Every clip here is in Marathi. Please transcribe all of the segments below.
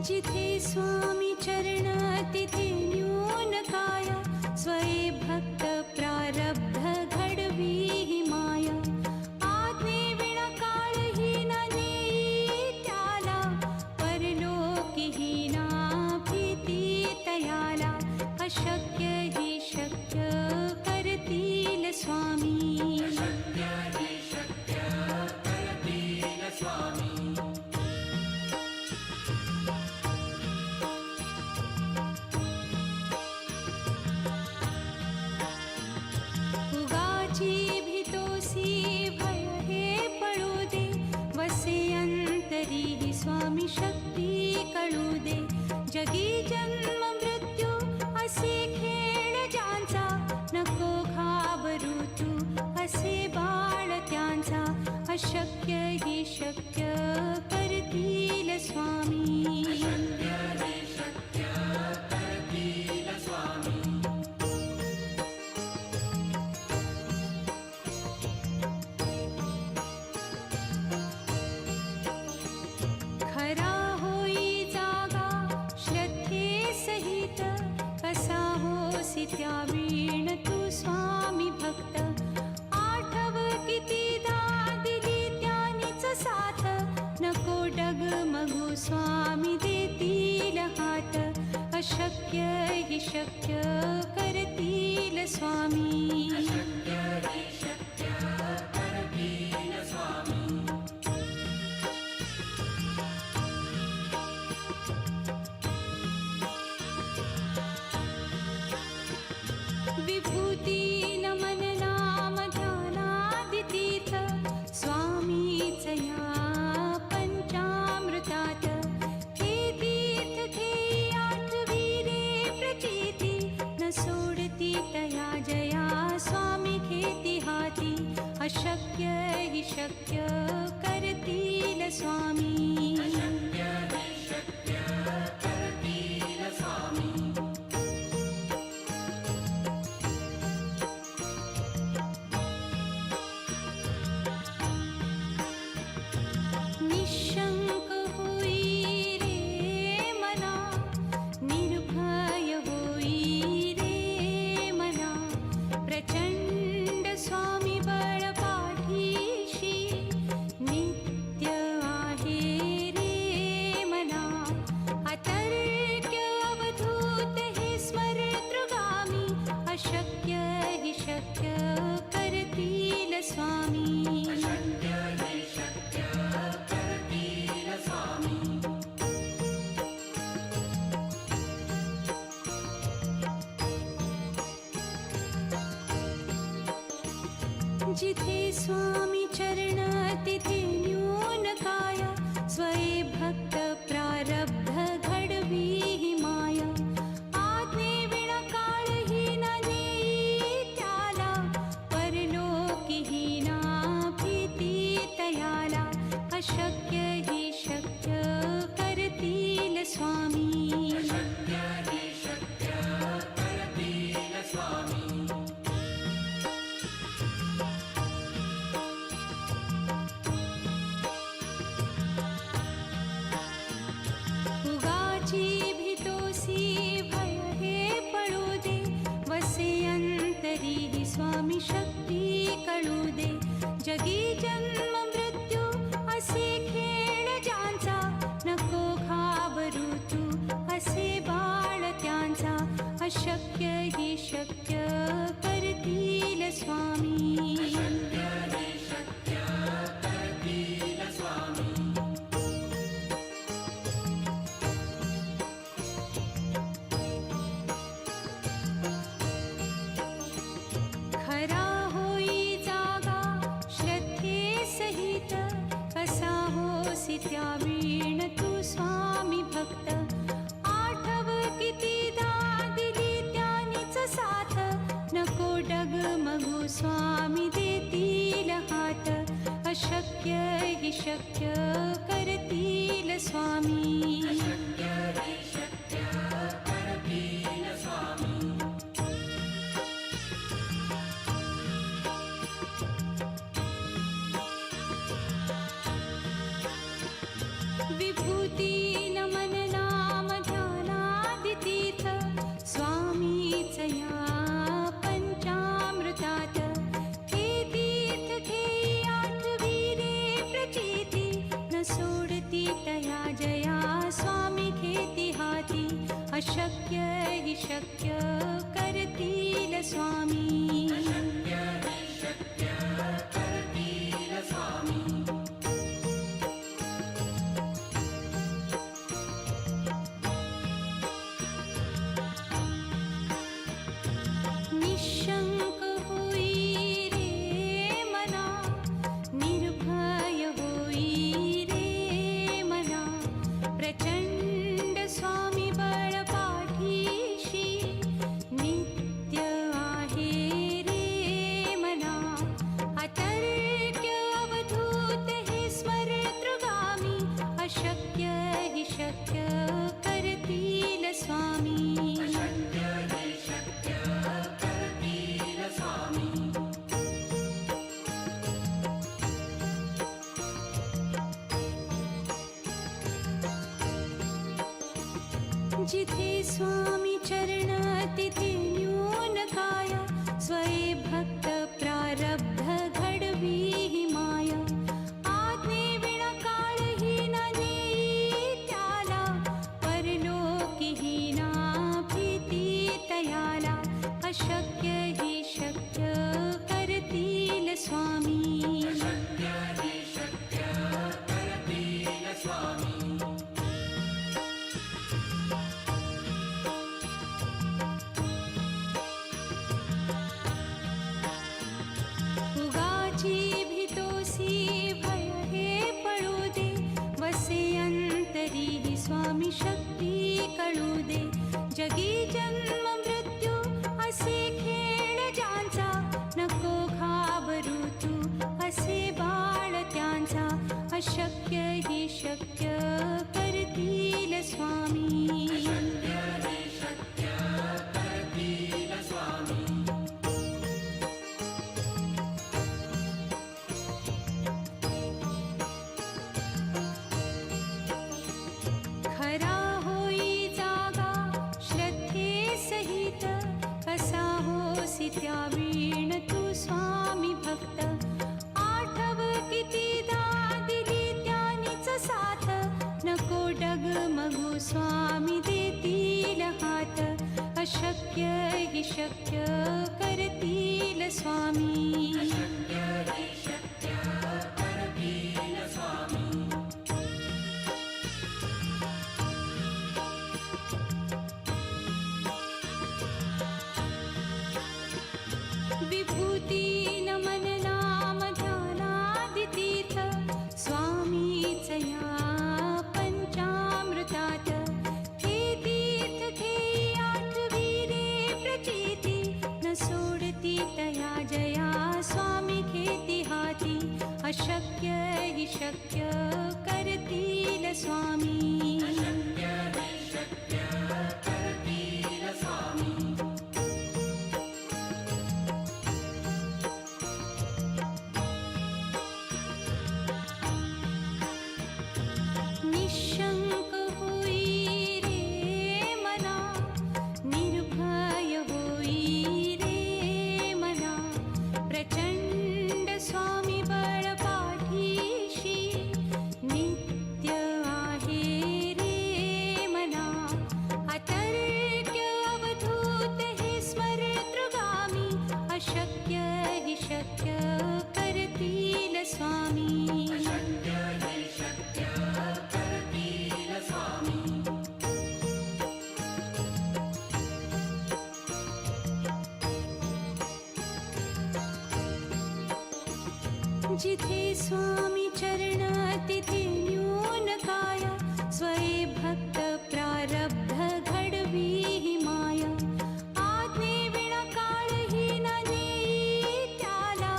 जिथे स्वामी चरण तिथे न्यून काय, स्वये भक्त प्रारब्ध घडवी ही माया. आज्ञे विना काळही न नेई त्याला, परलोकी ही ना भीती तयाला. अशक्य ही शक्य करतील स्वामी. अशक्य ही शक्य करतील स्वामी. उगाची भीतोसी भय हे पळू दे, वसे अंतरी ही स्वामी शक्ती कळू दे. जगी जन्म मृत्यू असे खेळ ज्यांचा, नको घाबरू तू असे बाळ त्यांचा. अशक्य ही शक्य करतील स्वामी. अशक्य ही शक्य करतील स्वामी. खरा होई जागा श्रद्धे सहित, कसा होसी त्या वीण तू स्वामी भक्त. आठव कितीदा दिली त्यानीच साथ, नको डगमगू स्वामी देतील हात. अशक्य ही शक्य करतील स्वामी. अशक्य ही शक्य करतील स्वामी. विभूती नमन नाम ध्यानादितीर्थ, स्वामीच या पंचामृतात. हे तीर्थ घेई आठवी रे प्रचिती, न सोडती तया जया स्वामी घेती हाती. अशक्य ही शक्य करतील स्वामी. अशक्य ही शक्य करतील स्वामी. निशंक होई रे मना, निर्भय होई रे मना. प्रचंड स्वामी बळ पाठीशी, नित्य आहे रे मना. अतर्क्य अवधूत हे स्मरतृगामी, अशक्य ही शक्य करतील स्वामी. अशक्य ही शक्य करतील स्वामी. जिथे स्वामी चरण तिथे न्यून काय, स्वये भक्त प्रारब्ध घडवी ही माया. आज्ञे विना काळही न नेई त्याला, परलोकी ही ना भीती तयाला. अशक्य ही शक्य करतील स्वामी. अशक्य ही शक्य करतील स्वामी. उगाची भीतोसी भय हे पळू दे, वसे अंतरी ही स्वामी शक्ती कळू दे. जगी जन्म मृत्यू असे खेळ ज्यांचा, नको घाबरू तू असे बाळ त्यांचा. अशक्य ही शक्य करतील स्वामी. अशक्य ही शक्य करतील स्वामी. खरा होई जागा श्रद्धे सहित, कसा होसी त्या वीण तू स्वामी भक्त. आठव कितीदा दिली त्यानीच साथ, नको डगमगू स्वामी देतील हात. अशक्य ही शक्य करतील स्वामी. अशक्य ही शक्य करतील स्वामी. विभूती नमन नाम जिथे स्वामी चरण तिथे न्यून काय, स्वये भक्त प्रारब्ध घडवी ही माया. आज्ञे विना काळही न नेई त्याला, परलोकी ही ना भीती तयाला. अशक्य ही शक्य करतील स्वामी. शक्य हि शक्य करतील स्वामी. उगाची भीतोसी भय हे पळू दे, वसे अंतरी ही स्वामी शक्ती कळू दे. जगी जन्म मृत्यू असे खेळ ज्यांचा, नको घाबरू तू असे बाळ त्यांचा. अशक्य ही शक्य करतील स्वामी. शक्य हि शक्य करतील स्वामी. खरा होई जागा श्रद्धे सहित, कसा होसी त्या वीण तू स्वामी भक्त. आठव कितीदा दिली त्यानीच साथ, नको डगमगू स्वामी देतील हात. अशक्य हि शक्य करतील स्वामी. शक्य हि शक्य करतील स्वामी. विभूती नमन नाम ध्यानादि तीर्थ, स्वामीच या पंचामृतात. हे तीर्थ घेई आठवी रे प्रचिती, न सोडती तया जया स्वामी घेती हाती. अशक्य हि शक्य करतील स्वामी. शक्य हि शक्य करतील स्वामी. निशंक होई रे मना, निर्भय होई रे मना. प्रचंड स्वामी बळ पाठीशी, नित्य आहे रे मना. अतर्क्य अवधूत हे स्मरतृगामी, अशक्य हि शक्य करतील स्वामी. शक्य हि शक्य करतील स्वामी. जिथे स्वामी चरण तिथे न्यून काय, स्वये भक्त प्रारब्ध घडवी ही माया. आज्ञे विना काळही न नेई त्याला,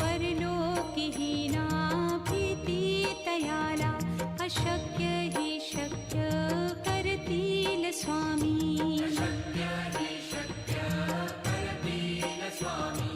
परलोकी ही ना भीती तयाला. अशक्य ही शक्य करतील स्वामी. शक्य हि शक्य करतील स्वामी.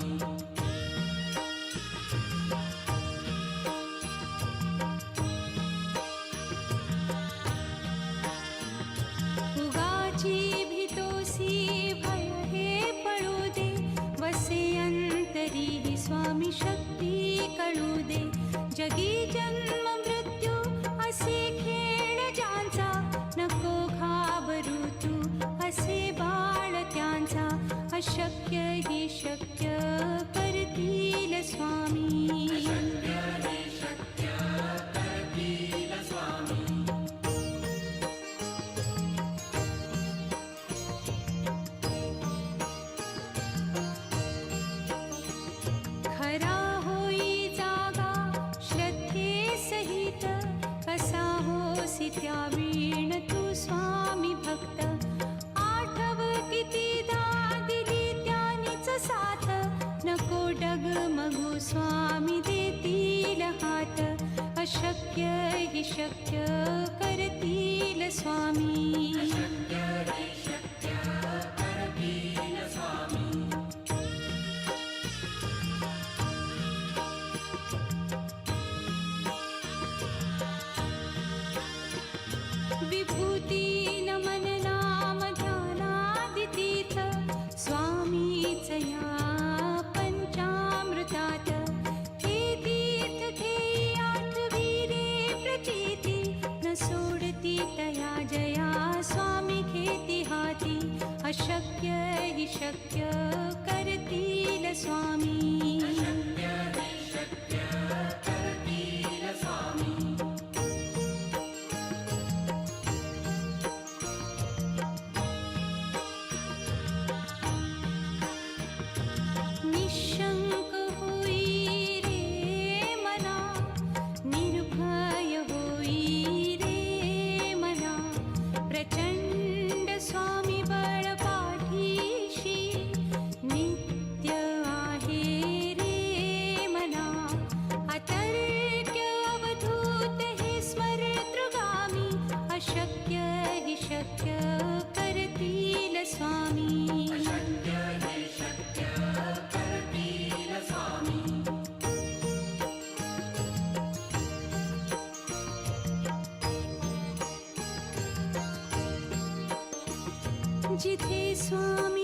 स्वामीच या पंचामृतात हे तीर्थ घेई आठवी रे प्रचिती न सोडती तया जया स्वामी घेती हाती अशक्य हि शक्य करतील स्वामी शक्य हि शक्य करतील स्वामी निशंक होई रे मना निर्भय होई रे मना प्रचंड स्वामी बळ पाठीशी नित्य आहे रे मना अतर्क्य अवधूत हे स्मरतृगामी अशक्य हि शक्य करतील स्वामी शक्य हि शक्य करतील स्वामी जिथे स्वामी